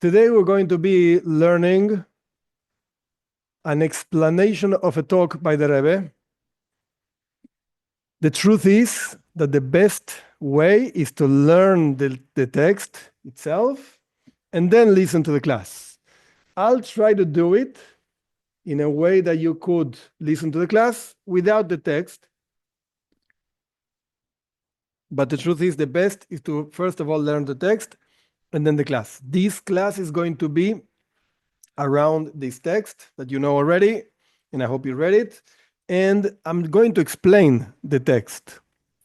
Today we're going to be learning an explanation of a talk by the Rebbe. The truth is that the best way is to learn the text itself and then listen to the class. I'll try to do it in a way that you could listen to the class without the text. But the truth is the best is to first of all learn the text and then the class. This class is going to be around this text that you know already, and I hope you read it. And I'm going to explain the text.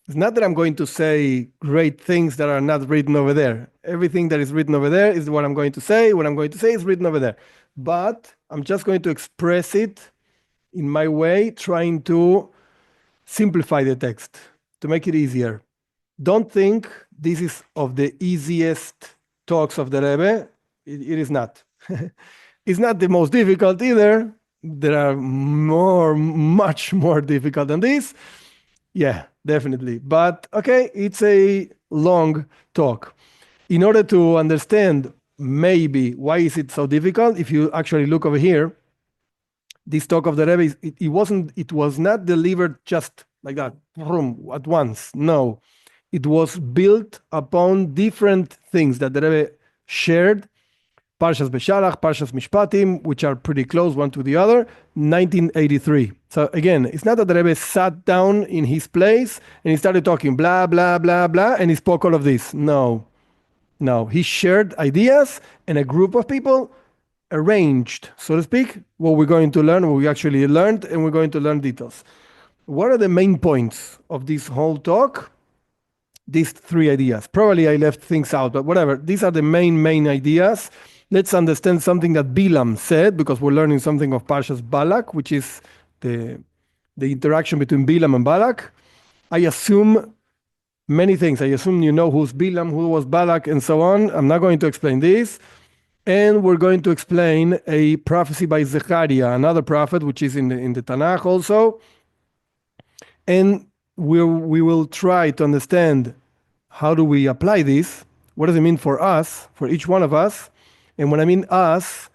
It's not that I'm going to say great things that are not written over there. Everything that is written over there is what I'm going to say. What I'm going to say is written over there. But I'm just going to express it in my way, trying to simplify the text, to make it easier. Don't think this is of the easiest talks of the Rebbe. It is not. It's not the most difficult either. There are much more difficult than this. Yeah, definitely. But okay, it's a long talk. In order to understand maybe why is it so difficult, if you actually look over here, this talk of the Rebbe, it was not delivered just like that, at once. No, it was built upon different things that the Rebbe shared. Parshas Beshalach, Parshas Mishpatim, which are pretty close one to the other, 1983. So again, it's not that the Rebbe sat down in his place and he started talking blah, blah, blah, blah, and he spoke all of this. No. He shared ideas and a group of people arranged, so to speak, what we're going to learn, what we actually learned, and we're going to learn details. What are the main points of this whole talk? These three ideas. Probably I left things out, but whatever. These are the main ideas. Let's understand something that Bilam said, because we're learning something of Parshas Balak, which is the interaction between Bilam and Balak. I assume many things. I assume you know who's Bilam, who was Balak, and so on. I'm not going to explain this. And we're going to explain a prophecy by Zechariah, another prophet, which is in the Tanakh also. And we will try to understand how do we apply this. What does it mean for us, for each one of us? And when I mean us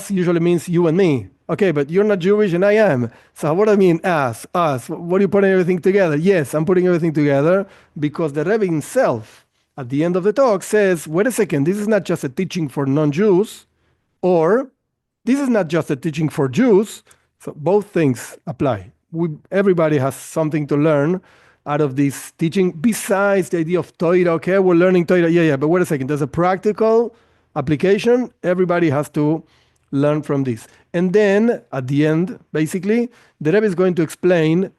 usually means you and me. Okay, but you're not Jewish and I am. So what do I mean us? What are you putting everything together? Yes, I'm putting everything together because the Rebbe himself, at the end of the talk, says, wait a second, this is not just a teaching for non-Jews, or this is not just a teaching for Jews. So both things apply. Everybody has something to learn out of this teaching, besides the idea of Torah. Okay, we're learning Torah. Yeah, but wait a second, there's a practical application. Everybody has to learn from this. And then at the end, basically, the Rebbe is going to explain,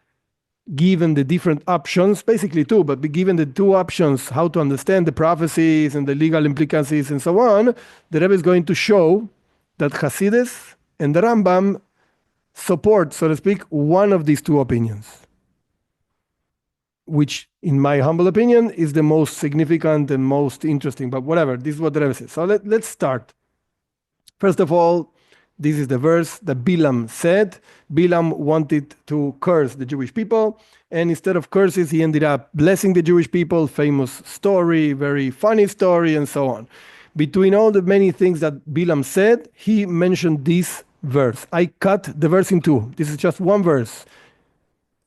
given the different options, basically two, but given the two options, how to understand the prophecies and the legal implications and so on, the Rebbe is going to show that Hasidus and the Rambam support, so to speak, one of these two opinions, which, in my humble opinion, is the most significant and most interesting. But whatever, this is what the Rebbe says. So let's start. First of all, this is the verse that Bilam said. Bilam wanted to curse the Jewish people, and instead of curses, he ended up blessing the Jewish people. Famous story, very funny story, and so on. Between all the many things that Bilam said, he mentioned this verse. I cut the verse in two. This is just one verse,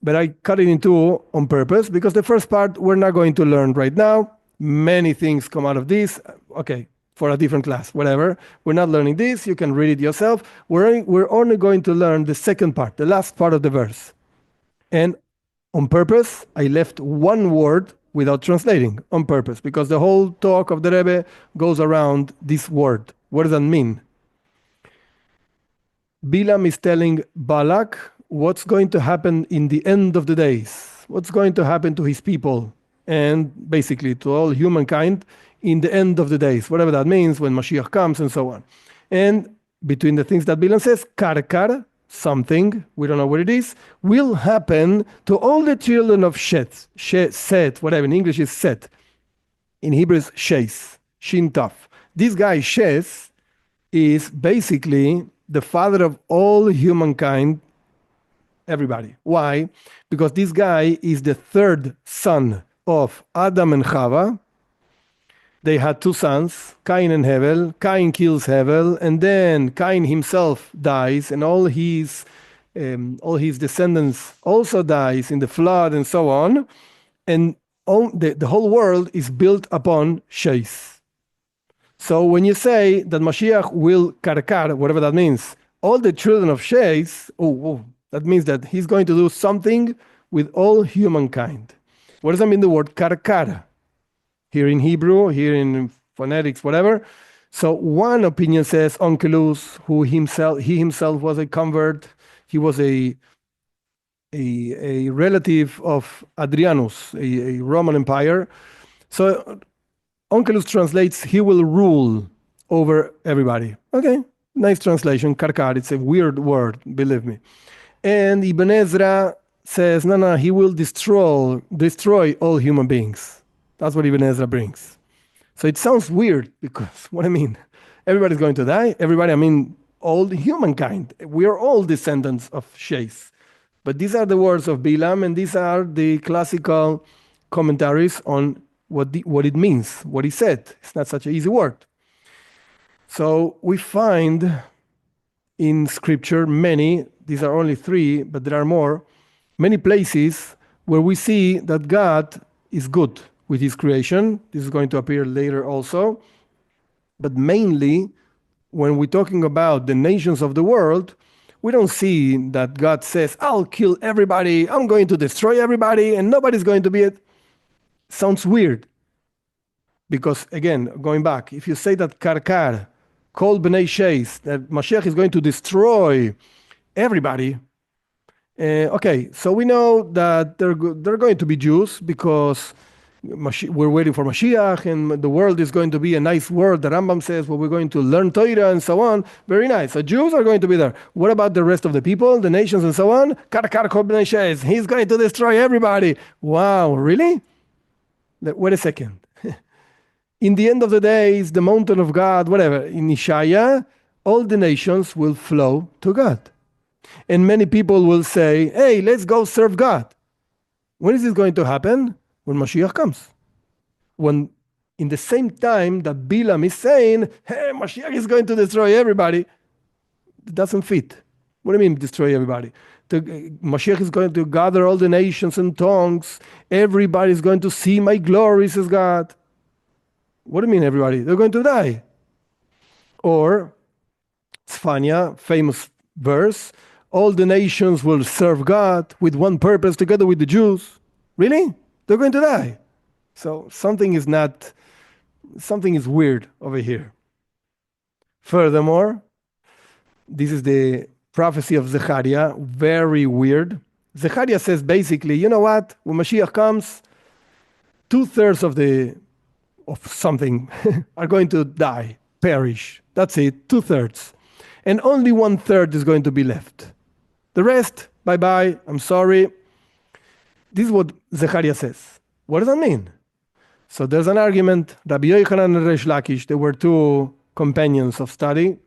but I cut it in two on purpose because the first part we're not going to learn right now. Many things come out of this. Okay, for a different class, whatever. We're not learning this. You can read it yourself. We're only going to learn the second part, the last part of the verse. And on purpose, I left one word without translating, on purpose, because the whole talk of the Rebbe goes around this word. What does that mean? Bilam is telling Balak what's going to happen in the end of the days, what's going to happen to his people, and basically to all humankind in the end of the days, whatever that means, when Mashiach comes and so on. And between the things that Bilam says, karkar, something, we don't know what it is, will happen to all the children of Set, whatever, in English is Set. In Hebrew is Shes, Shin Taf. This guy, Shes, is basically the father of all humankind, everybody. Why? Because this guy is the third son of Adam and Chava, They had two sons, Cain and Hevel. Cain kills Hevel, and then Cain himself dies, and all his descendants also dies in the flood, and so on. And the whole world is built upon Sheis. So when you say that Mashiach will karkar, whatever that means, all the children of Sheis, that means that he's going to do something with all humankind. What does that mean, the word karkar? Here in Hebrew, here in phonetics, whatever. So one opinion says Onkelos, he himself was a convert. He was a relative of Adrianus, a Roman Empire. So Onkelos translates, he will rule over everybody. Okay, nice translation. Karkar, it's a weird word, believe me. And Ibn Ezra says, no, he will destroy all human beings. That's what Ibn Ezra brings. So it sounds weird because, what I mean, everybody's going to die. Everybody, I mean, all humankind. We are all descendants of Sheis. But these are the words of Bilam, and these are the classical commentaries on what it means, what he said. It's not such an easy word. So we find in Scripture many, these are only three, but there are more, many places where we see that God is good with his creation. This is going to appear later also. But mainly, when we're talking about the nations of the world, we don't see that God says, I'll kill everybody, I'm going to destroy everybody, and nobody's going to be it. Sounds weird. Because again, going back, if you say that Karkar, called Bnei Sheis, that Mashiach is going to destroy everybody, okay, so we know that they're going to be Jews because we're waiting for Mashiach, and the world is going to be a nice world. The Rambam says, well, we're going to learn Torah and so on. Very nice. So Jews are going to be there. What about the rest of the people, the nations and so on? He's going to destroy everybody. Wow, really? Wait a second. In the end of the days, the mountain of God, whatever, in Ishaya, all the nations will flow to God. And many people will say, hey, let's go serve God. When is this going to happen? When Mashiach comes. When in the same time that Bilam is saying, hey, Mashiach is going to destroy everybody, it doesn't fit. What do you mean destroy everybody? Mashiach is going to gather all the nations and tongues. Everybody is going to see my glory, says God. What do you mean everybody? They're going to die. Or, Tzfania, famous verse, all the nations will serve God with one purpose together with the Jews. Really? They're going to die. So something is weird over here. Furthermore, this is the prophecy of Zechariah, very weird. Zechariah says basically, you know what? When Mashiach comes, 2/3 of something are going to die, perish. That's it, 2/3. And only 1/3 is going to be left. The rest, bye-bye, I'm sorry. This is what Zechariah says. What does that mean? So there's an argument. Rabbi Yochanan and Reish Lakish, they were two companions of study.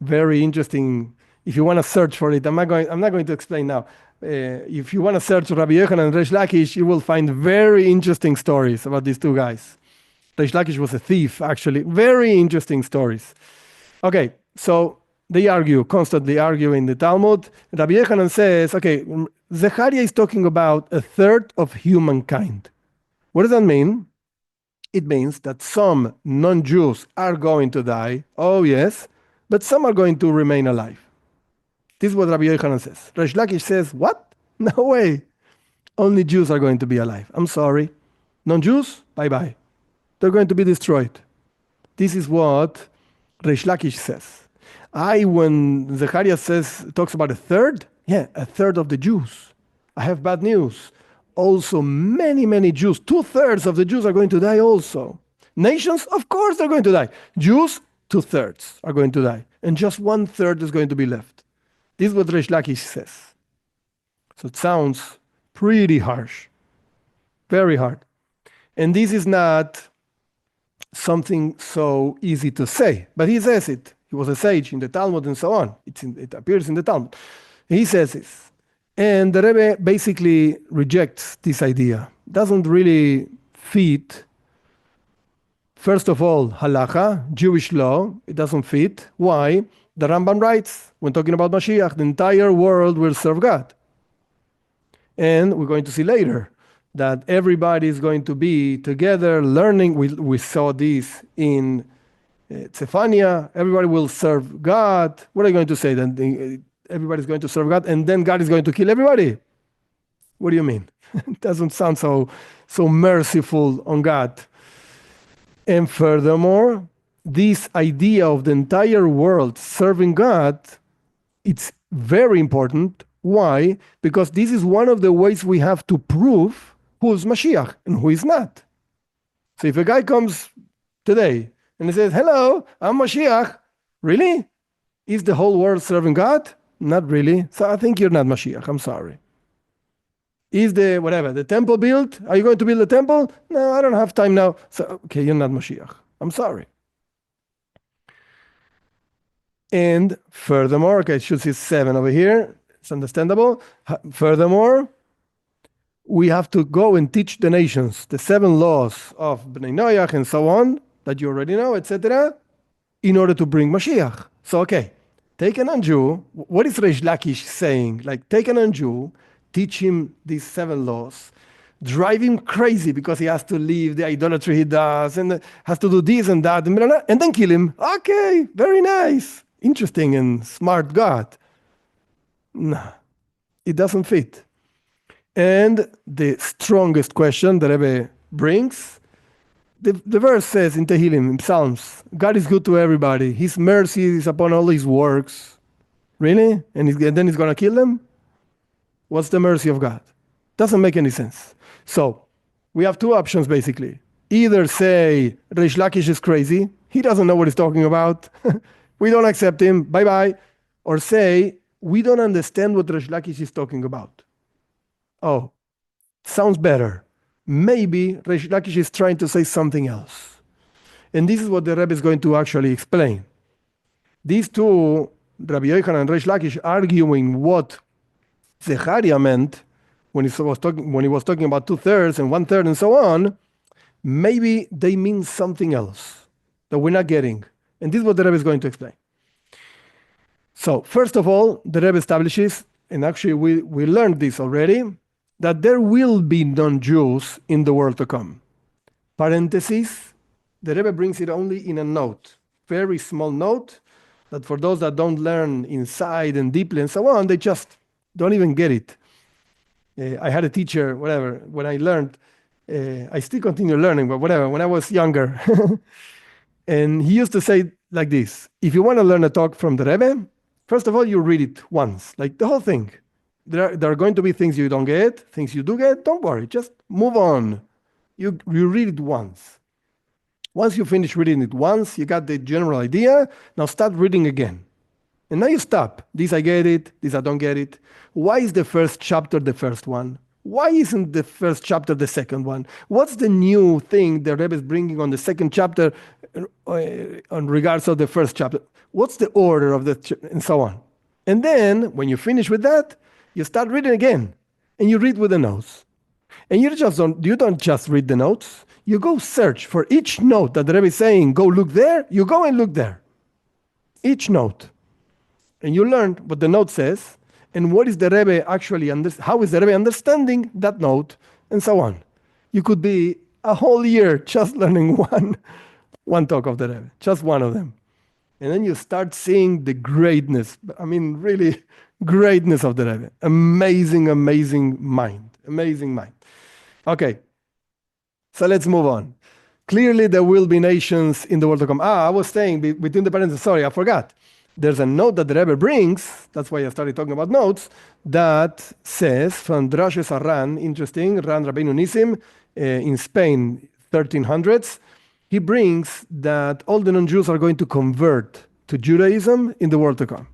Very interesting. If you want to search for it, I'm not going to explain now. If you want to search Rabbi Yochanan and Reish Lakish, you will find very interesting stories about these two guys. Reish Lakish was a thief, actually. Very interesting stories. Okay, so they constantly argue in the Talmud. Rabbi Yochanan says, okay, Zechariah is talking about 1/3 of humankind. What does that mean? It means that some non-Jews are going to die, oh yes, but some are going to remain alive. This is what Rabbi Yochanan says. Reish Lakish says, what? No way. Only Jews are going to be alive. I'm sorry. Non-Jews, bye-bye. They're going to be destroyed. This is what Reish Lakish says. When Zechariah talks about 1/3, 1/3 of the Jews. I have bad news. Also, many, many Jews, 2/3 of the Jews are going to die also. Nations, of course, they're going to die. Jews, 2/3 are going to die. And just 1/3 is going to be left. This is what Reish Lakish says. So it sounds pretty harsh. Very hard. And this is not something so easy to say, but he says it. He was a sage in the Talmud and so on. It appears in the Talmud. He says this. And the Rebbe basically rejects this idea. Doesn't really fit First of all, halacha, Jewish law, it doesn't fit. Why? The Rambam writes, when talking about Mashiach, the entire world will serve God. And we're going to see later that everybody is going to be together learning. We saw this in Zephaniah. Everybody will serve God. What are you going to say? Then everybody's going to serve God, and then God is going to kill everybody? What do you mean? It doesn't sound so merciful on God. And furthermore, this idea of the entire world serving God, it's very important. Why? Because this is one of the ways we have to prove who's Mashiach and who is not. So if a guy comes today and he says, hello, I'm Mashiach, really? Is the whole world serving God? Not really. So I think you're not Mashiach. I'm sorry. Is the temple built? Are you going to build a temple? No, I don't have time now. So, okay, you're not Mashiach. I'm sorry. And furthermore, okay, I should see 7 over here. It's understandable. Furthermore, we have to go and teach the nations the 7 laws of Bnei Noach and so on, that you already know, etc., in order to bring Mashiach. So, okay, take a non-Jew. What is Reish Lakish saying? Like, take a non-Jew, teach him these 7 laws, drive him crazy because he has to leave the idolatry he does and has to do this and that, and then kill him. Okay, very nice. Interesting and smart God. No, it doesn't fit. And the strongest question the Rebbe brings, the verse says in Tehillim, in Psalms, God is good to everybody. His mercy is upon all his works. Really? And then he's going to kill them? What's the mercy of God? Doesn't make any sense. So we have 2 options basically. Either say Reish Lakish is crazy, he doesn't know what he's talking about, we don't accept him, bye-bye. Or say, we don't understand what Reish Lakish is talking about. Oh, sounds better. Maybe Reish Lakish is trying to say something else. And this is what the Rebbe is going to actually explain. These 2, Rabbi Yochanan and Reish Lakish, arguing what Zechariah meant when he was talking about 2/3 and 1/3 and so on, maybe they mean something else that we're not getting. And this is what the Rebbe is going to explain. So first of all, the Rebbe establishes, and actually we learned this already, that there will be non-Jews in the world to come. Parentheses, the Rebbe brings it only in a note, very small note, that for those that don't learn inside and deeply and so on, they just don't even get it. I had a teacher, when I learned, I still continue learning, but when I was younger, and he used to say like this: if you want to learn a talk from the Rebbe, first of all, you read it once, like the whole thing. There are going to be things you don't get, things you do get, don't worry, just move on. You read it once. Once you finish reading it once, you got the general idea, now start reading again. And now you stop. This I get it, this I don't get it. Why is the first chapter the first one? Why isn't the first chapter the second one? What's the new thing the Rebbe is bringing on the second chapter on regards of the first chapter? What's the order of and so on? And then, when you finish with that, you start reading again. And you read with the notes. And you don't just read the notes. You go search for each note that the Rebbe is saying, go look there, you go and look there. Each note. And you learn what the note says, and what is the Rebbe actually, how is the Rebbe understanding that note, and so on. You could be a whole year just learning one talk of the Rebbe, just one of them. And then you start seeing the greatness, really greatness of the Rebbe. Amazing, amazing mind. Amazing mind. Okay, so let's move on. Clearly there will be nations in the world to come. I was saying between the parentheses, sorry, I forgot. There's a note that the Rebbe brings, that's why I started talking about notes, that says from Drashes Aran, interesting, Ran Rabbeinu Nisim, in Spain, 1300s, he brings that all the non-Jews are going to convert to Judaism in the world to come.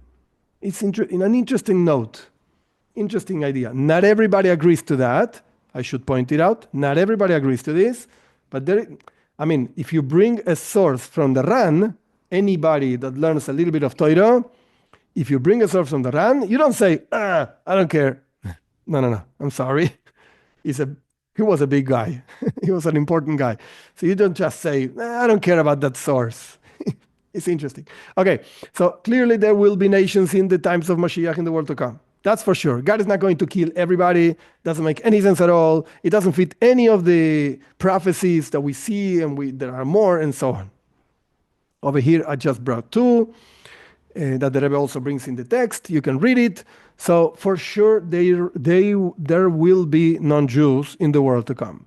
It's in an interesting note, interesting idea. Not everybody agrees to that. I should point it out. Not everybody agrees to this. But if you bring a source from the Ran, anybody that learns a little bit of Torah, if you bring a source from the Ran, you don't say, I don't care. No, I'm sorry. He was a big guy. He was an important guy. So you don't just say, I don't care about that source. It's interesting. Okay, so clearly there will be nations in the times of Mashiach in the world to come. That's for sure. God is not going to kill everybody. Doesn't make any sense at all. It doesn't fit any of the prophecies that we see, and there are more, and so on. Over here, I just brought two that the Rebbe also brings in the text. You can read it. So for sure, there will be non-Jews in the world to come.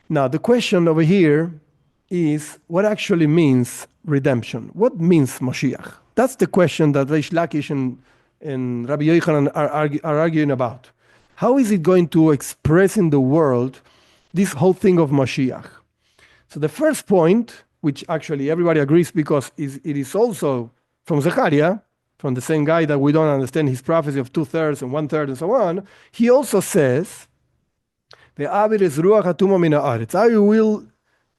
Now, the question over here is what actually means redemption? What means Mashiach? That's the question that Reish Lakish and Rabbi Yochanan are arguing about. How is it going to express in the world this whole thing of Mashiach? So the first point, which actually everybody agrees because it is also from Zechariah, from the same guy that we don't understand his prophecy of 2/3 and 1/3 and so on, he also says, I will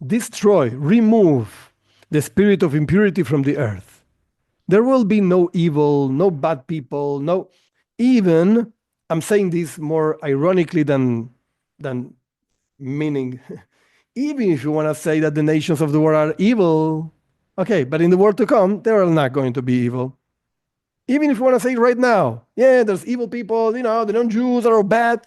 destroy, remove the spirit of impurity from the earth. There will be no evil, no bad people, no, even, I'm saying this more ironically than meaning, even if you want to say that the nations of the world are evil, okay, but in the world to come, they are not going to be evil. Even if you want to say right now, yeah, there's evil people, the non-Jews are all bad.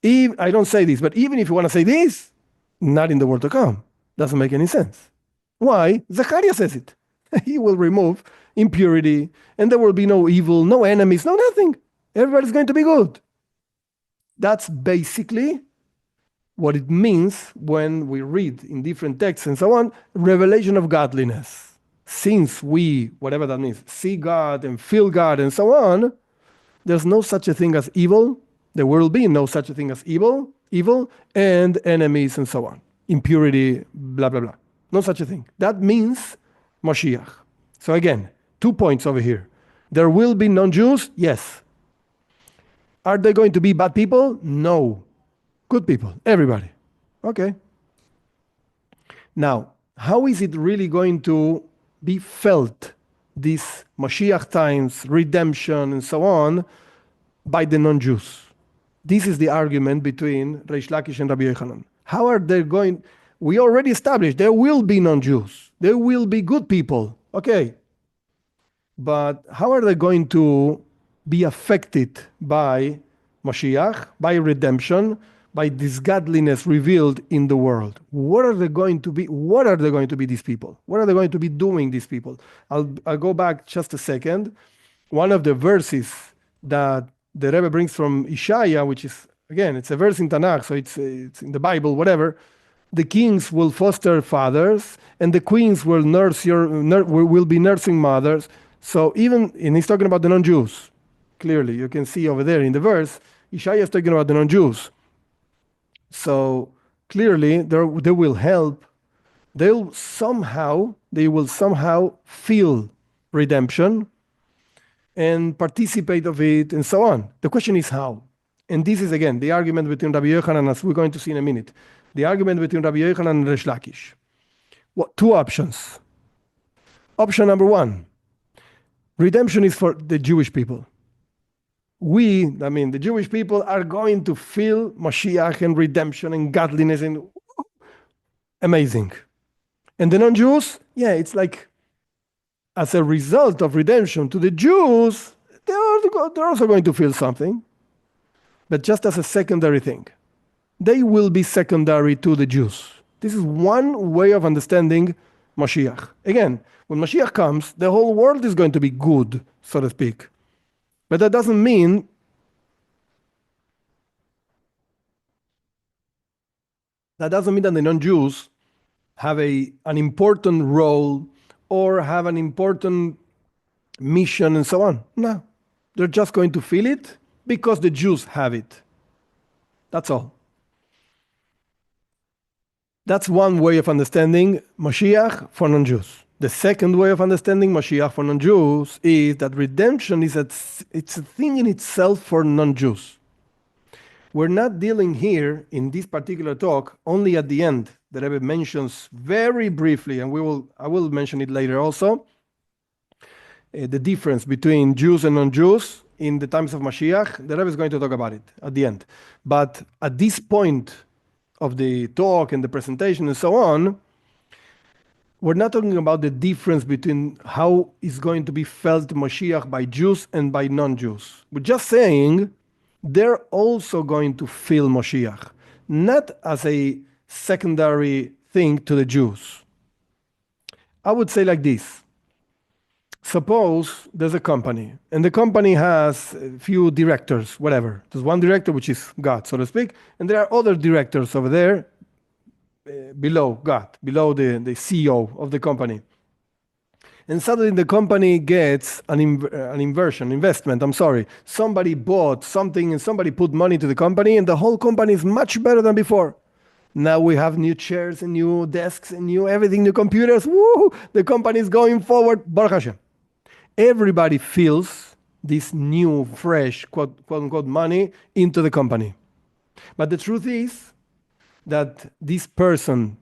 I don't say this, but even if you want to say this, not in the world to come. Doesn't make any sense. Why? Zechariah says it. He will remove impurity, and there will be no evil, no enemies, no nothing. Everybody's going to be good. That's basically what it means when we read in different texts and so on, revelation of godliness. Since we, whatever that means, see God and feel God and so on, there's no such a thing as evil. There will be no such a thing as evil, and enemies and so on. Impurity, blah, blah, blah. No such a thing. That means Mashiach. So again, 2 points over here. There will be non-Jews? Yes. Are they going to be bad people? No. Good people, everybody. Okay. Now, how is it really going to be felt, this Mashiach times, redemption, and so on, by the non-Jews? This is the argument between Reish Lakish and Rabbi Yochanan. How are they going? We already established there will be non-Jews. There will be good people. Okay. But how are they going to be affected by Mashiach, by redemption, by this godliness revealed in the world? What are they going to be? What are they going to be, these people? What are they going to be doing, these people? I'll go back just a second. One of the verses that the Rebbe brings from Ishaya, which is, again, it's a verse in Tanakh, so it's in the Bible, whatever. The kings will foster fathers, and the queens will will be nursing mothers. So and he's talking about the non-Jews. Clearly, you can see over there in the verse, Ishaya is talking about the non-Jews. So clearly, they will help. They will somehow feel redemption and participate of it, and so on. The question is how. And this is, again, the argument between Rabbi Yochanan, as we're going to see in a minute. The argument between Rabbi Yochanan and Reish Lakish. Two options. Option number one, redemption is for the Jewish people. The Jewish people are going to feel Mashiach and redemption and godliness and amazing. And the non-Jews, it's like, as a result of redemption to the Jews, they're also going to feel something, but just as a secondary thing. They will be secondary to the Jews. This is one way of understanding Mashiach. Again, when Mashiach comes, the whole world is going to be good, so to speak. But that doesn't mean that the non-Jews have an important role or have an important mission and so on. No, they're just going to feel it because the Jews have it. That's all. That's one way of understanding Mashiach for non-Jews. The second way of understanding Mashiach for non-Jews is that redemption it's a thing in itself for non-Jews. We're not dealing here in this particular talk only at the end. The Rebbe mentions very briefly, and I will mention it later also. the difference between Jews and non-Jews in the times of Mashiach. The Rebbe is going to talk about it at the end. But at this point of the talk and the presentation and so on, we're not talking about the difference between how is going to be felt Mashiach by Jews and by non-Jews. We're just saying they're also going to feel Mashiach, not as a secondary thing to the Jews. I would say like this. Suppose there's a company, and the company has a few directors, whatever. There's one director, which is God, so to speak, and there are other directors over there below God, below the CEO of the company. And suddenly the company gets an investment. Somebody bought something and somebody put money to the company, and the whole company is much better than before. Now we have new chairs and new desks and new everything, new computers. Woo! The company is going forward. Baruch Hashem. Everybody feels this new, fresh, quote unquote, money into the company. But the truth is that this person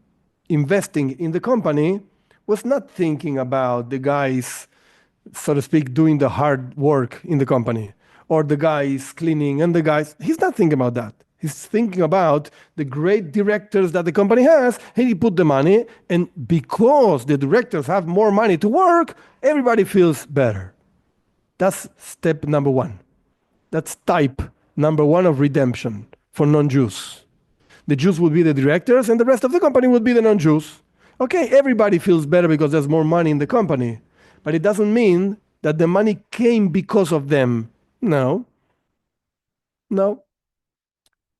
investing in the company was not thinking about the guys, so to speak, doing the hard work in the company, or the guys cleaning and the guys. He's not thinking about that. He's thinking about the great directors that the company has, and he put the money, and because the directors have more money to work, everybody feels better. That's step number one. That's type number one of redemption for non-Jews. The Jews would be the directors, and the rest of the company would be the non-Jews. Okay, everybody feels better because there's more money in the company, but it doesn't mean that the money came because of them. No.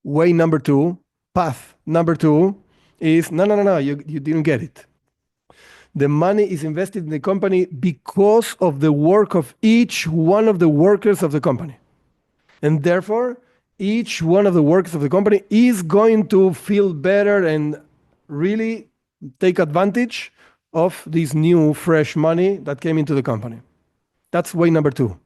Way number two, path number two is, no, you didn't get it. The money is invested in the company because of the work of each one of the workers of the company. And therefore, each one of the workers of the company is going to feel better and really take advantage of this new, fresh money that came into the company. That's way number two.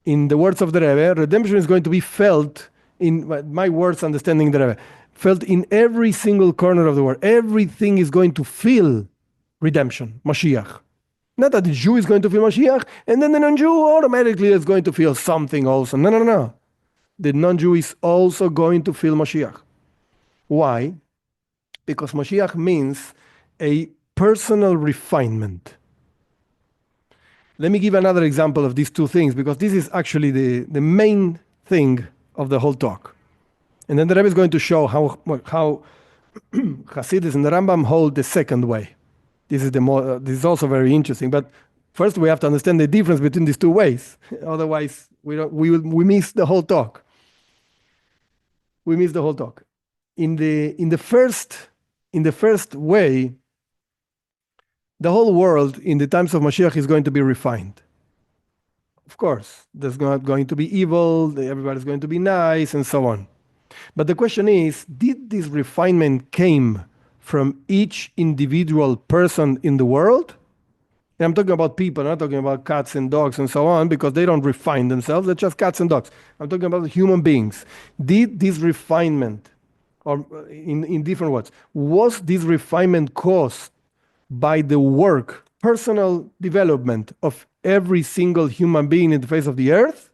In the words of the Rebbe, redemption is going to be felt in my words, understanding the Rebbe, felt in every single corner of the world. Everything is going to feel redemption, Mashiach. Not that the Jew is going to feel Mashiach, and then the non-Jew automatically is going to feel something also. No. The non-Jew is also going to feel Mashiach. Why? Because Mashiach means a personal refinement. Let me give another example of these two things, because this is actually the main thing of the whole talk. And then the Rebbe is going to show how Hasidus and the Rambam hold the second way. This is also very interesting. But first we have to understand the difference between these two ways. Otherwise, we miss the whole talk. In the first way, the whole world in the times of Mashiach is going to be refined. Of course, there's not going to be evil, everybody's going to be nice, and so on. But the question is, did this refinement came from each individual person in the world? And I'm talking about people, I'm not talking about cats and dogs and so on, because they don't refine themselves, they're just cats and dogs. I'm talking about human beings. Did this refinement, or in different words, was this refinement caused by the work, personal development of every single human being in the face of the earth?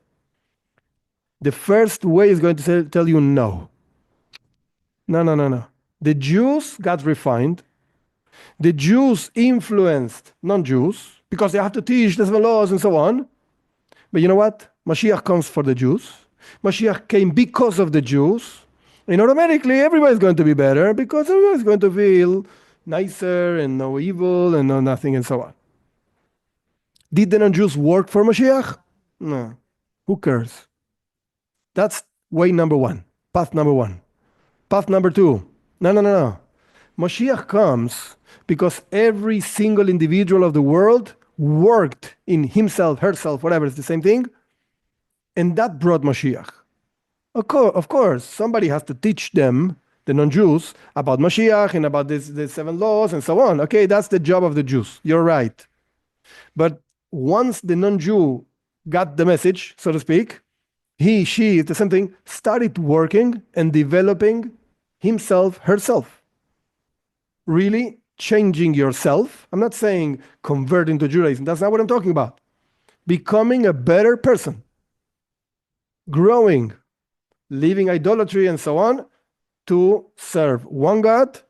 The first way is going to tell you no. No. The Jews got refined. The Jews influenced non-Jews because they have to teach the laws and so on. But you know what? Mashiach comes for the Jews. Mashiach came because of the Jews. And automatically everybody's going to be better because everybody's going to feel nicer and no evil and no nothing and so on. Did the non-Jews work for Mashiach? No. Who cares? That's way number one, path number one. Path number two, no. Mashiach comes because every single individual of the world worked in himself, herself, whatever, it's the same thing, and that brought Mashiach. Of course, somebody has to teach them, the non-Jews, about Mashiach and about the 7 laws and so on. Okay, that's the job of the Jews. You're right. But once the non-Jew got the message, so to speak, he, she, the same thing, started working and developing himself, herself. Really changing yourself. I'm not saying converting to Judaism. That's not what I'm talking about. Becoming a better person, growing, leaving idolatry and so on, to serve one God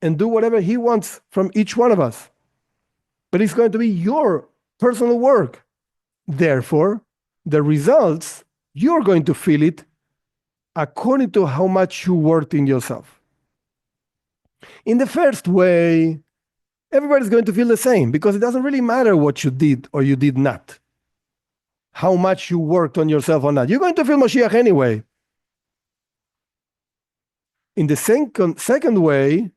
and do whatever He wants from each one of us. But it's going to be your personal work. Therefore, the results, you're going to feel it according to how much you worked in yourself. In the first way, everybody's going to feel the same because it doesn't really matter what you did or you did not, how much you worked on yourself or not. You're going to feel Mashiach anyway. In the second way,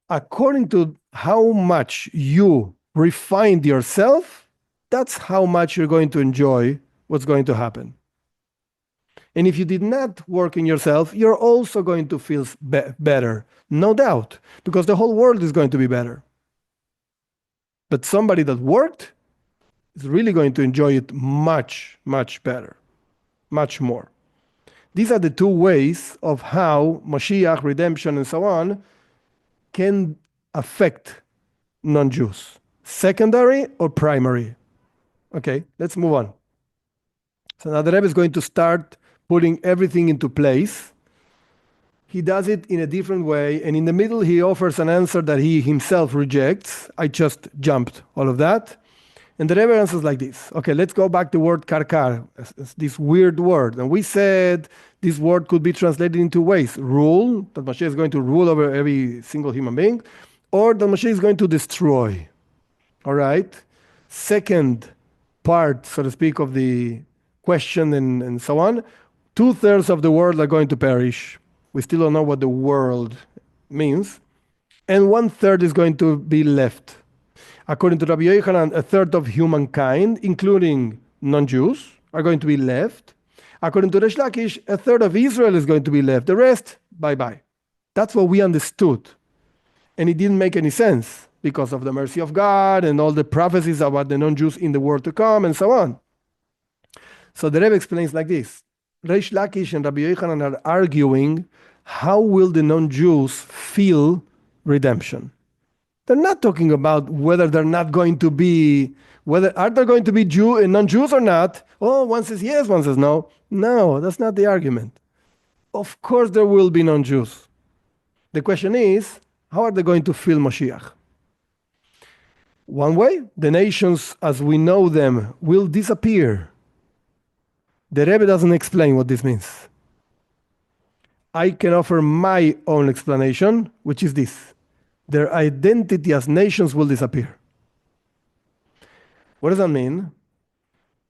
according to how much you refined yourself, that's how much you're going to enjoy what's going to happen. And if you did not work in yourself, you're also going to feel better, no doubt, because the whole world is going to be better. But somebody that worked is really going to enjoy it much, much better, much more. These are the two ways of how Mashiach, redemption, and so on can affect non-Jews, secondary or primary. Okay, let's move on. So now the Rebbe is going to start putting everything into place. He does it in a different way, and in the middle he offers an answer that he himself rejects. I just jumped all of that. And the Rebbe answers like this. Okay, let's go back to the word karkar, this weird word. And we said this word could be translated in two ways. Rule, that Mashiach is going to rule over every single human being, or that Mashiach is going to destroy. All right? Second part, so to speak, of the question and so on, 2/3 of the world are going to perish. We still don't know what the world means. And 1/3 is going to be left. According to Rabbi Yochanan, 1/3 of humankind, including non-Jews, are going to be left. According to Reish Lakish, 1/3 of Israel is going to be left. The rest, bye-bye. That's what we understood. And it didn't make any sense because of the mercy of God and all the prophecies about the non-Jews in the world to come and so on. So the Rebbe explains like this. Reish Lakish and Rabbi Yochanan are arguing, how will the non-Jews feel redemption? They're not talking about whether they're not going to be, whether are there going to be Jew and non-Jews or not. Oh, one says yes, one says no. No, that's not the argument. Of course there will be non-Jews. The question is, how are they going to feel Mashiach? One way, the nations as we know them will disappear. The Rebbe doesn't explain what this means. I can offer my own explanation, which is this. Their identity as nations will disappear. What does that mean?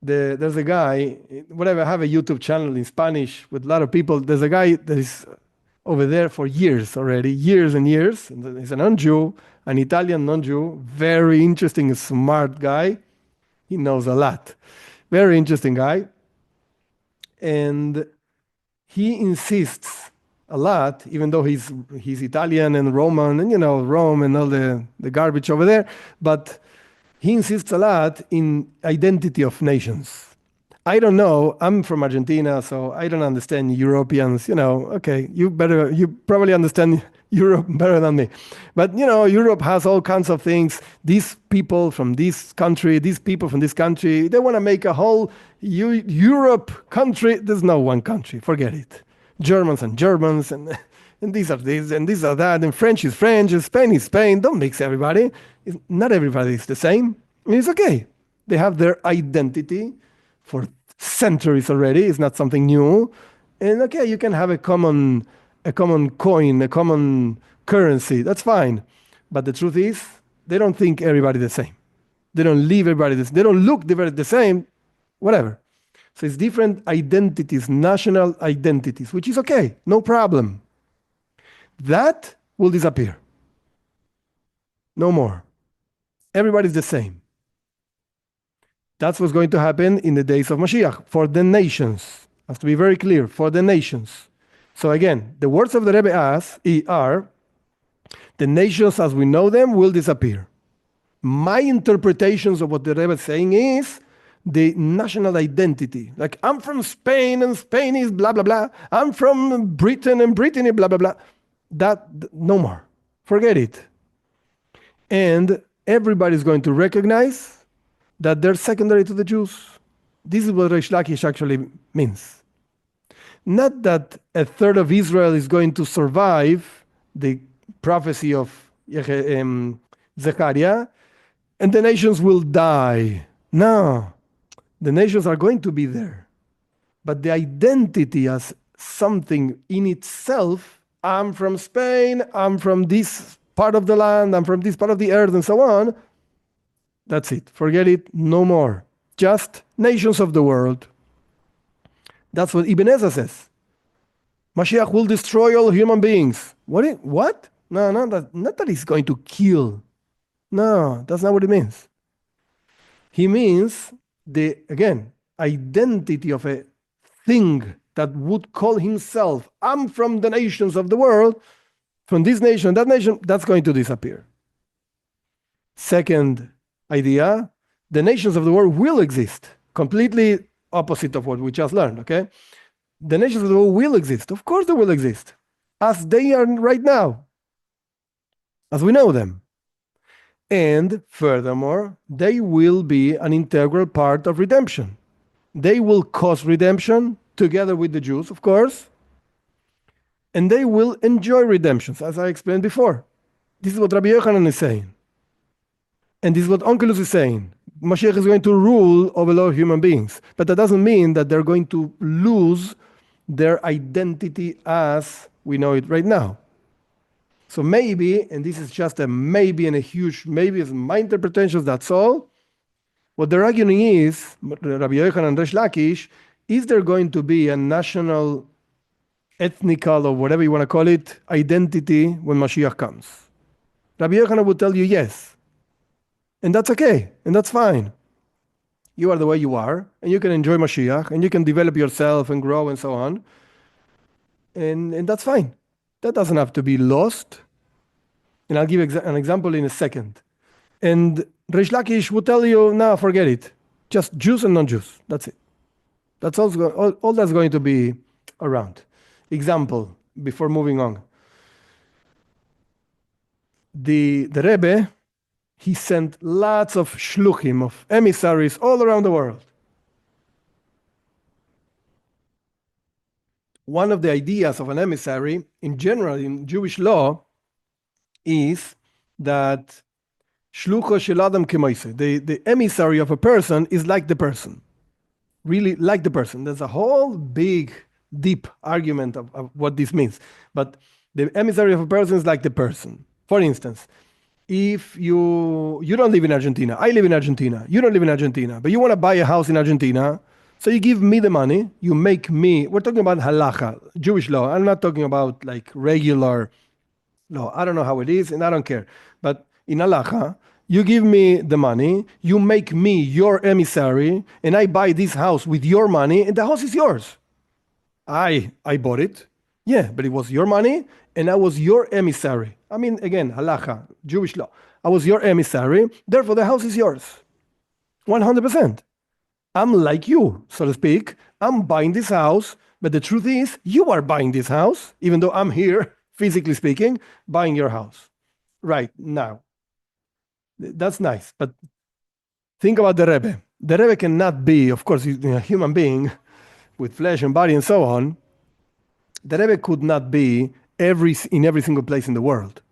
There's a guy, whatever, I have a YouTube channel in Spanish with a lot of people. There's a guy that is over there for years already, years and years. He's a non-Jew, an Italian non-Jew, very interesting, smart guy. He knows a lot. Very interesting guy. And he insists a lot, even though he's Italian and Roman, and Rome and all the garbage over there, but he insists a lot in identity of nations. I don't know, I'm from Argentina, so I don't understand Europeans, okay, you probably understand Europe better than me. But, Europe has all kinds of things. These people from this country, these people from this country, they want to make a whole Europe country. There's no one country, forget it. Germans and Germans, and these are this, and these are that, and French is French, and Spain is Spain. Don't mix everybody. Not everybody is the same. It's okay. They have their identity for centuries already. It's not something new. And okay, you can have a common coin, a common currency. That's fine. But the truth is, they don't think everybody the same. They don't live everybody the same. They don't look the same. Whatever. So it's different identities, national identities, which is okay, no problem. That will disappear. No more. Everybody's the same. That's what's going to happen in the days of Mashiach for the nations. Has to be very clear, for the nations. So again, the words of the Rebbe are, the nations as we know them will disappear. My interpretations of what the Rebbe is saying is, the national identity. Like, I'm from Spain and Spain is blah, blah, blah. I'm from Britain and Britain is blah, blah, blah. That, no more. Forget it. And everybody's going to recognize that they're secondary to the Jews. This is what Reish Lakish actually means. Not that a third of Israel is going to survive the prophecy of Zechariah, and the nations will die. No, the nations are going to be there. But the identity as something in itself, I'm from Spain, I'm from this part of the land, I'm from this part of the earth, and so on, that's it. Forget it, no more. Just nations of the world. That's what Ibn Ezra says. Mashiach will destroy all human beings. What? No, not that he's going to kill. No, that's not what it means. He means the, again, identity of a thing that would call himself, I'm from the nations of the world, from this nation, that nation, that's going to disappear. Second idea, the nations of the world will exist. Completely opposite of what we just learned, okay? The nations of the world will exist. Of course they will exist. As they are right now. As we know them. And furthermore, they will be an integral part of redemption. They will cause redemption together with the Jews, of course. And they will enjoy redemptions, as I explained before. This is what Rabbi Yochanan is saying. And this is what Onkelos is saying. Mashiach is going to rule over all human beings. But that doesn't mean that they're going to lose their identity as we know it right now. So maybe, and this is just a maybe and a huge maybe, is my interpretation, that's all. What they're arguing is, Rabbi Yochanan and Reish Lakish, is there going to be a national, ethnical, or whatever you want to call it, identity when Mashiach comes? Rabbi Yochanan would tell you yes. And that's okay, and that's fine. You are the way you are, and you can enjoy Mashiach, and you can develop yourself and grow and so on. And that's fine. That doesn't have to be lost. And I'll give an example in a second. And Reish Lakish will tell you, no, forget it. Just Jews and non-Jews. That's it. That's all that's going to be around. Example, before moving on. The Rebbe, he sent lots of shluchim, of emissaries all around the world. One of the ideas of an emissary, in general, in Jewish law, is that shlucho shel adam kemoise. The emissary of a person is like the person. Really like the person. There's a whole big, deep argument of what this means. But the emissary of a person is like the person. For instance, if you don't live in Argentina, I live in Argentina, you don't live in Argentina, but you want to buy a house in Argentina, so you give me the money, you make me, we're talking about halacha, Jewish law. I'm not talking about like regular law. I don't know how it is, and I don't care. But in halacha, you give me the money, you make me your emissary, and I buy this house with your money, and the house is yours. I bought it. Yeah, but it was your money, and I was your emissary. I mean, again, halacha, Jewish law. I was your emissary, therefore the house is yours. 100%. I'm like you, so to speak. I'm buying this house, but the truth is, you are buying this house, even though I'm here, physically speaking, buying your house. Right, now. That's nice, but think about the Rebbe. The Rebbe cannot be, of course, he's a human being with flesh and body and so on. The Rebbe could not be in every single place in the world.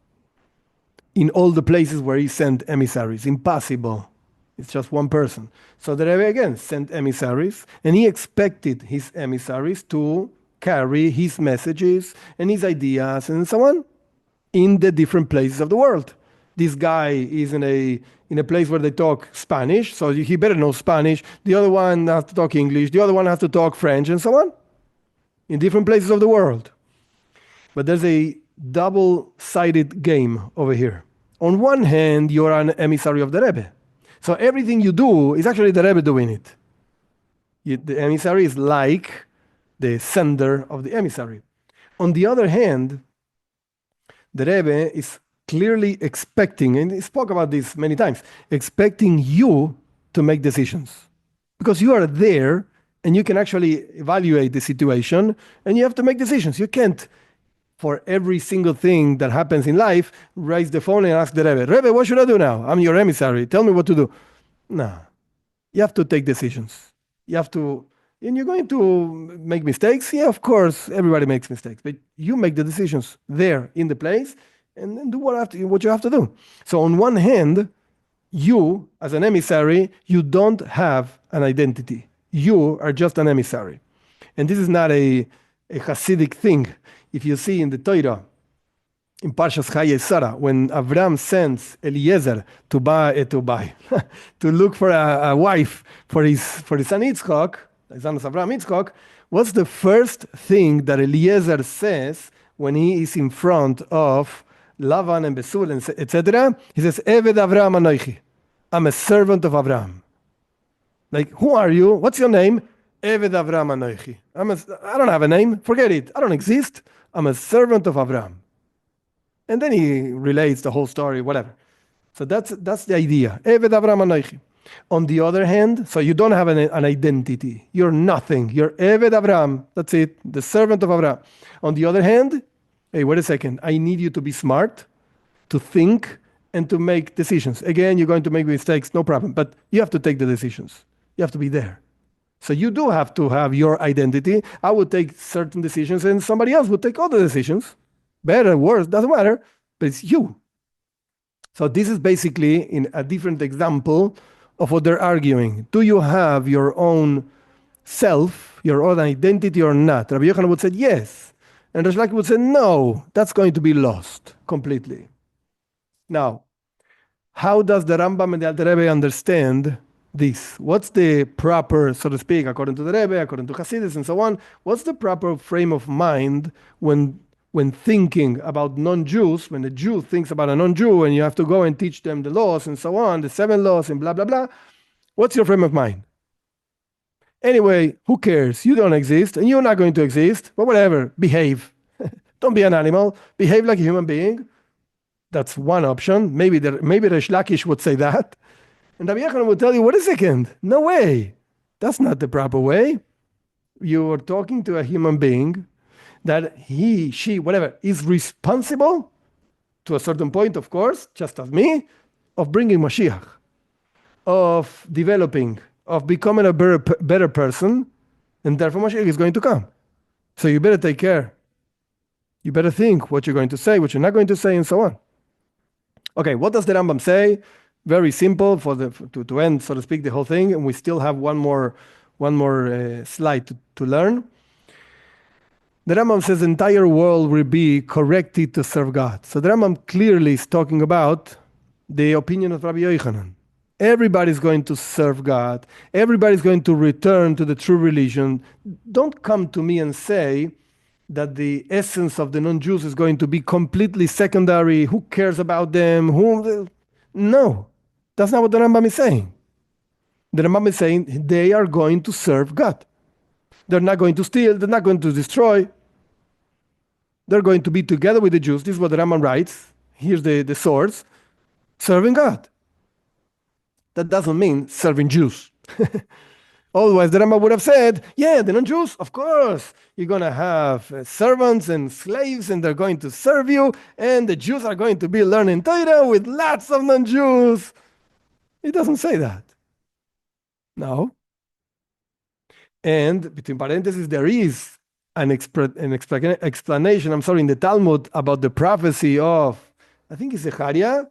In all the places where he sent emissaries. Impossible. It's just one person. So the Rebbe again sent emissaries, and he expected his emissaries to carry his messages and his ideas and so on in the different places of the world. This guy is in a place where they talk Spanish, so he better know Spanish. The other one has to talk English. The other one has to talk French and so on in different places of the world. But there's a double-sided game over here. On one hand, you're an emissary of the Rebbe. So everything you do is actually the Rebbe doing it. The emissary is like the sender of the emissary. On the other hand, the Rebbe is clearly expecting, and he spoke about this many times, expecting you to make decisions. Because you are there and you can actually evaluate the situation and you have to make decisions. You can't for every single thing that happens in life, raise the phone and ask the Rebbe, what should I do now? I'm your emissary. Tell me what to do. No, you have to take decisions. You have to, and you're going to make mistakes. Yeah, of course, everybody makes mistakes, but you make the decisions there in the place and then do what you have to do. So on one hand, you, as an emissary, you don't have an identity. You are just an emissary. And this is not a Hasidic thing. If you see in the Torah, in Parshas Chaye Sarah, when Avram sends Eliezer to look for a wife for his son Yitzchak, the son of Avram Yitzchak, what's the first thing that Eliezer says when he is in front of Lavan and Besul, etc.? He says, Eved Avram Anoichi. I'm a servant of Avram. Like, who are you? What's your name? Eved Avram Anoichi. I don't have a name. Forget it. I don't exist. I'm a servant of Avram. And then he relates the whole story, whatever. So that's the idea. Eved Avram Anoichi. On the other hand, so you don't have an identity. You're nothing. You're Eved Avram. That's it. The servant of Avram. On the other hand, hey, wait a second. I need you to be smart, to think, and to make decisions. Again, you're going to make mistakes, no problem. But you have to take the decisions. You have to be there. So you do have to have your identity. I would take certain decisions and somebody else would take other decisions. Better, worse, doesn't matter. But it's you. So this is basically in a different example of what they're arguing. Do you have your own self, your own identity or not? Rabbi Yochanan would say yes. And Rish Lakish would say no, that's going to be lost completely. Now, how does the Rambam and the Alter Rebbe understand this? What's the proper, so to speak, according to the Rebbe, according to Hasidus and so on, what's the proper frame of mind when thinking about non-Jews, when a Jew thinks about a non-Jew and you have to go and teach them the laws and so on, the 7 laws and blah, blah, blah, what's your frame of mind? Anyway, who cares? You don't exist and you're not going to exist, but whatever, behave. Don't be an animal, behave like a human being. That's one option. Maybe Rish Lakish would say that. And Rabbi Yochanan would tell you, wait a second, no way. That's not the proper way. You are talking to a human being that he, she, whatever, is responsible to a certain point, of course, just as me, of bringing Mashiach, of developing, of becoming a better person, and therefore Mashiach is going to come. So you better take care. You better think what you're going to say, what you're not going to say, and so on. Okay, what does the Rambam say? Very simple to end, so to speak, the whole thing, and we still have one more slide to learn. The Rambam says the entire world will be corrected to serve God. So the Rambam clearly is talking about the opinion of Rabbi Yochanan. Everybody's going to serve God. Everybody's going to return to the true religion. Don't come to me and say that the essence of the non-Jews is going to be completely secondary. Who cares about them? No, that's not what the Rambam is saying. The Rambam is saying they are going to serve God. They're not going to steal. They're not going to destroy. They're going to be together with the Jews. This is what the Rambam writes. Here's the source. Serving God. That doesn't mean serving Jews. Otherwise, the Rambam would have said, yeah, the non-Jews, of course. You're going to have servants and slaves, and they're going to serve you, and the Jews are going to be learning Torah with lots of non-Jews. It doesn't say that. No. And between parentheses, there is an explanation, in the Talmud about the prophecy of, I think it's Zechariah,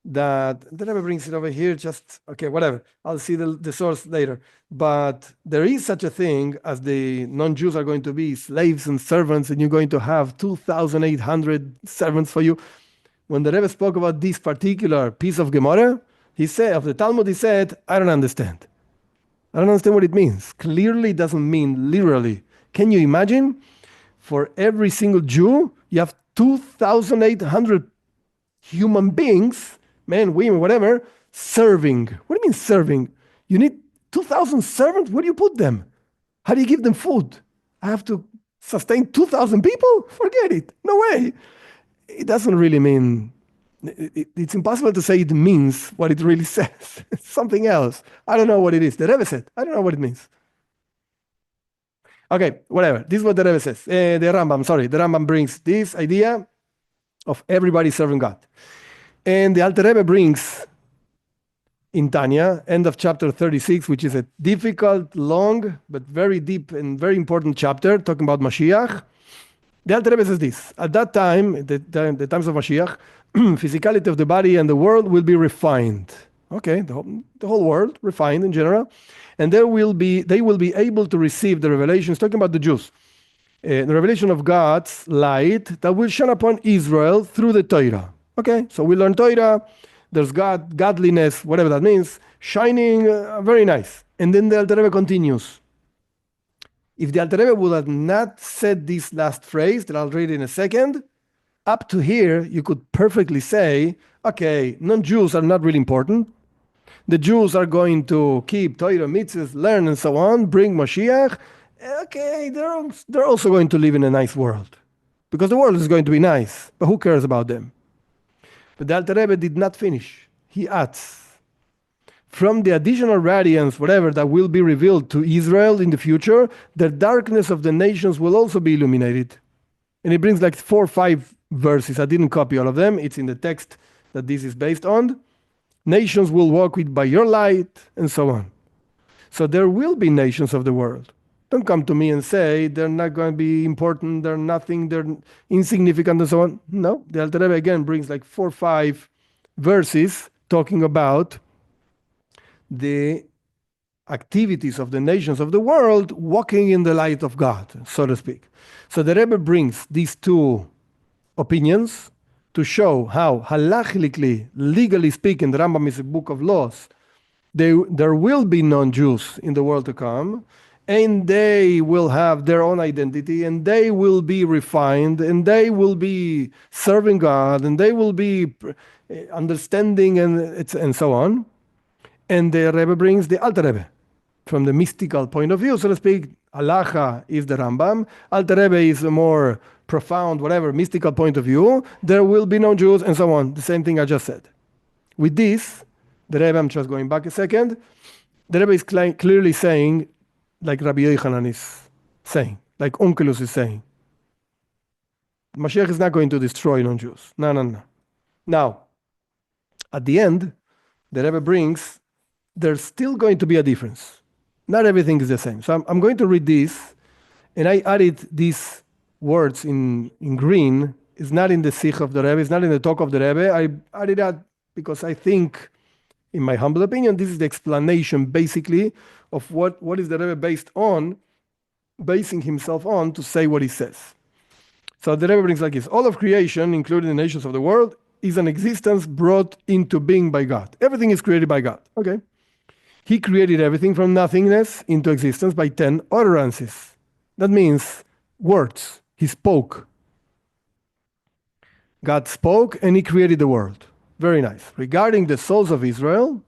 that the Rebbe brings it over here, okay, whatever. I'll see the source later. But there is such a thing as the non-Jews are going to be slaves and servants, and you're going to have 2,800 servants for you. When the Rebbe spoke about this particular piece of Gemara, of the Talmud, he said, I don't understand. I don't understand what it means. Clearly, it doesn't mean literally. Can you imagine? For every single Jew, you have 2,800 human beings, men, women, whatever, serving. What do you mean serving? You need 2,000 servants? Where do you put them? How do you give them food? I have to sustain 2,000 people? Forget it. No way. It doesn't really mean... It's impossible to say it means what it really says. It's something else. I don't know what it is. The Rebbe said, I don't know what it means. Okay, whatever. This is what the Rebbe says. The Rambam brings this idea of everybody serving God. And the Alter Rebbe brings in Tanya, end of chapter 36, which is a difficult, long, but very deep and very important chapter, talking about Mashiach. The Alter Rebbe says this: at that time, the times of Mashiach, physicality of the body and the world will be refined. Okay, the whole world refined in general, and they will be able to receive the revelations. Talking about the Jews, the revelation of God's light that will shine upon Israel through the Torah. Okay, so we learn Torah. There's God, godliness, whatever that means, shining, very nice. And then the Alter Rebbe continues. If the Alter Rebbe would have not said this last phrase that I'll read in a second, up to here, you could perfectly say, okay, non-Jews are not really important. The Jews are going to keep Torah, mitzvahs, learn, and so on, bring Mashiach. Okay, they're also going to live in a nice world. Because the world is going to be nice, but who cares about them? But the Alter Rebbe did not finish. He adds, from the additional radiance, whatever, that will be revealed to Israel in the future, the darkness of the nations will also be illuminated. And he brings like 4 or 5 verses. I didn't copy all of them. It's in the text that this is based on. Nations will walk by your light, and so on. So there will be nations of the world. Don't come to me and say they're not going to be important, they're nothing, they're insignificant, and so on. No, the Alter Rebbe again brings like 4 or 5 verses talking about the activities of the nations of the world walking in the light of God, so to speak. So the Rebbe brings these 2 opinions to show how halachically, legally speaking, the Rambam is a book of laws, there will be non-Jews in the world to come, and they will have their own identity, and they will be refined, and they will be serving God, and they will be understanding, and so on. And the Rebbe brings the Alter Rebbe from the mystical point of view, so to speak. Halacha is the Rambam. Alter Rebbe is a more profound, whatever, mystical point of view. There will be no Jews, and so on. The same thing I just said. With this, the Rebbe, I'm just going back a second, the Rebbe is clearly saying, like Rabbi Yochanan is saying, like Onkelos is saying, Mashiach is not going to destroy non-Jews. No. Now, at the end, the Rebbe brings, there's still going to be a difference. Not everything is the same. So I'm going to read this, and I added these words in green. It's not in the Sikh of the Rebbe, it's not in the talk of the Rebbe. I added that because I think, in my humble opinion, this is the explanation, basically, of what is the Rebbe basing himself on to say what he says. So the Rebbe brings like this: all of creation, including the nations of the world, is an existence brought into being by God. Everything is created by God. Okay. He created everything from nothingness into existence by 10 utterances. That means words. He spoke. God spoke and he created the world. Very nice. Regarding the souls of Israel,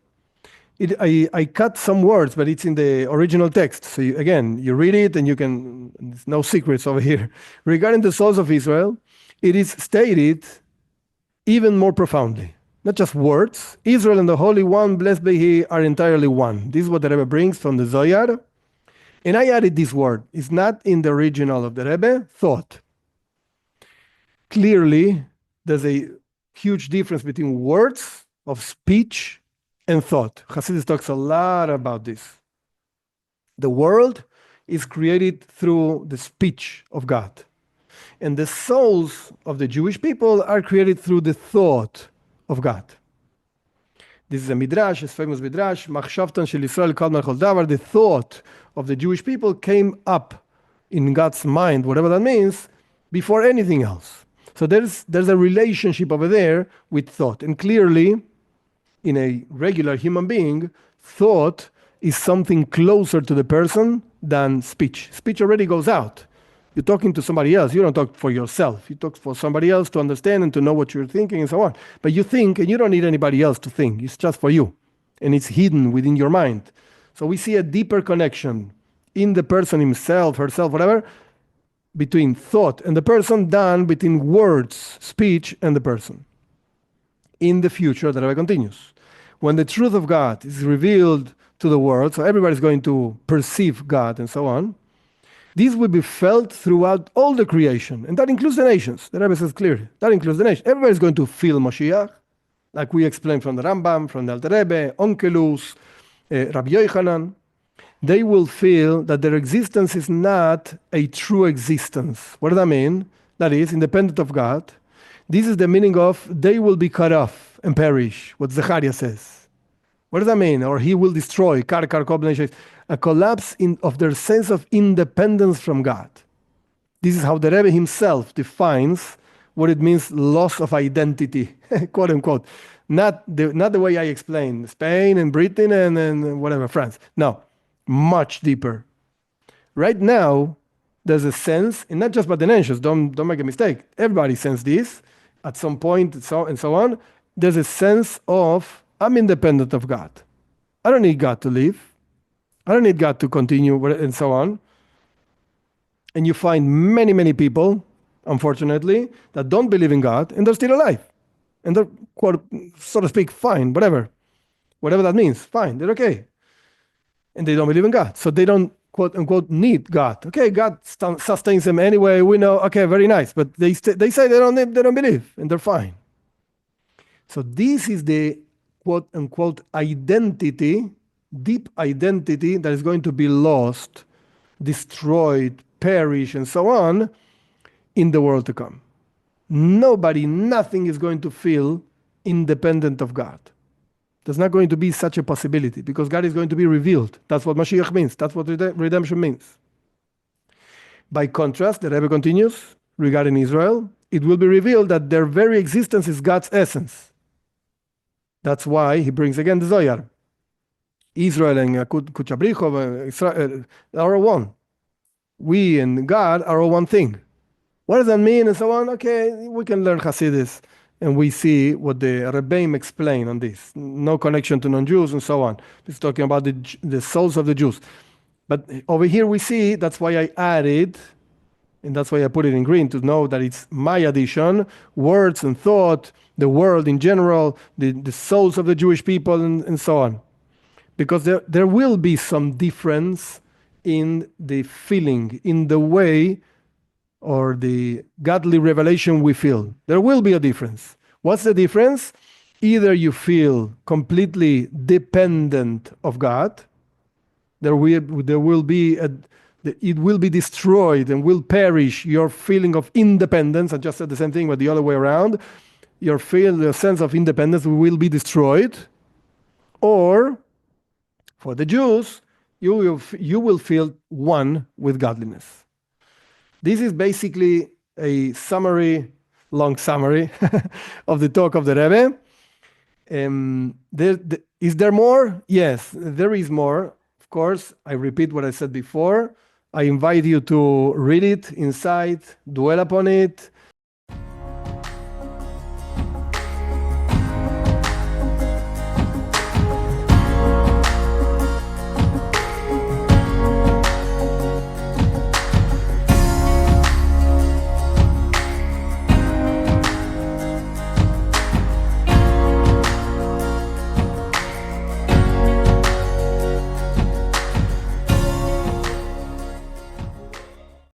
I cut some words, but it's in the original text. So you read it and there's no secrets over here. Regarding the souls of Israel, it is stated even more profoundly. Not just words. Israel and the Holy One, blessed be He, are entirely one. This is what the Rebbe brings from the Zohar. And I added this word. It's not in the original of the Rebbe, thought. Clearly, there's a huge difference between words of speech and thought. Hasidus talks a lot about this. The world is created through the speech of God. And the souls of the Jewish people are created through the thought of God. This is a midrash, a famous midrash. Machshavtan shel Yisrael kol mechol davar. The thought of the Jewish people came up in God's mind, whatever that means, before anything else. So there's a relationship over there with thought. And clearly, in a regular human being, thought is something closer to the person than speech. Speech already goes out. You're talking to somebody else. You don't talk for yourself. You talk for somebody else to understand and to know what you're thinking and so on. But you think, and you don't need anybody else to think. It's just for you. And it's hidden within your mind. So we see a deeper connection in the person himself, herself, whatever, between thought and the person than between words, speech, and the person. In the future, the Rebbe continues. When the truth of God is revealed to the world, so everybody's going to perceive God and so on, This will be felt throughout all the creation, and that includes the nations. The Rebbe says clearly, that includes the nation. Everybody is going to feel Mashiach, like we explained from the Rambam, from the Alter Rebbe, Onkelos, Rabbi Yochanan. They will feel that their existence is not a true existence. What does that mean? That is, independent of God. This is the meaning of they will be cut off and perish, what Zechariah says. What does that mean? Or he will destroy, a collapse of their sense of independence from God. This is how the Rebbe himself defines what it means loss of identity, quote unquote. Not the way I explain Spain and Britain and whatever, France. No, much deeper. Right now, there's a sense, and not just by the nations, don't make a mistake. Everybody senses this at some point and so on. There's a sense of, I'm independent of God. I don't need God to live. I don't need God to continue and so on. And you find many, many people, unfortunately, that don't believe in God and they're still alive. And they're, quote, so to speak, fine, whatever that means, fine, they're okay. And they don't believe in God. So they don't, quote unquote, need God. Okay, God sustains them anyway. We know, okay, very nice. But they say they don't believe and they're fine. So this is the, quote unquote, identity, deep identity that is going to be lost, destroyed, perish, and so on in the world to come. Nothing is going to feel independent of God. There's not going to be such a possibility because God is going to be revealed. That's what Mashiach means. That's what redemption means. By contrast, the Rebbe continues regarding Israel, it will be revealed that their very existence is God's essence. That's why he brings again the Zohar. Israel and Kuchabrichov are one. We and God are all one thing. What does that mean and so on? Okay, we can learn Hasidus and we see what the Rebbe explain on this. No connection to non-Jews and so on. It's talking about the souls of the Jews. But over here we see, that's why I added, and that's why I put it in green to know that it's my addition, words and thought, the world in general, the souls of the Jewish people and so on. Because there will be some difference in the feeling, in the way or the godly revelation we feel. There will be a difference. What's the difference? Either you feel completely dependent of God, there will be it will be destroyed and will perish your feeling of independence. I just said the same thing, but the other way around. Your sense of independence will be destroyed. Or, for the Jews, you will feel one with godliness. This is basically a long summary of the talk of the Rebbe. Is there more? Yes, there is more. Of course, I repeat what I said before. I invite you to read it inside, dwell upon it,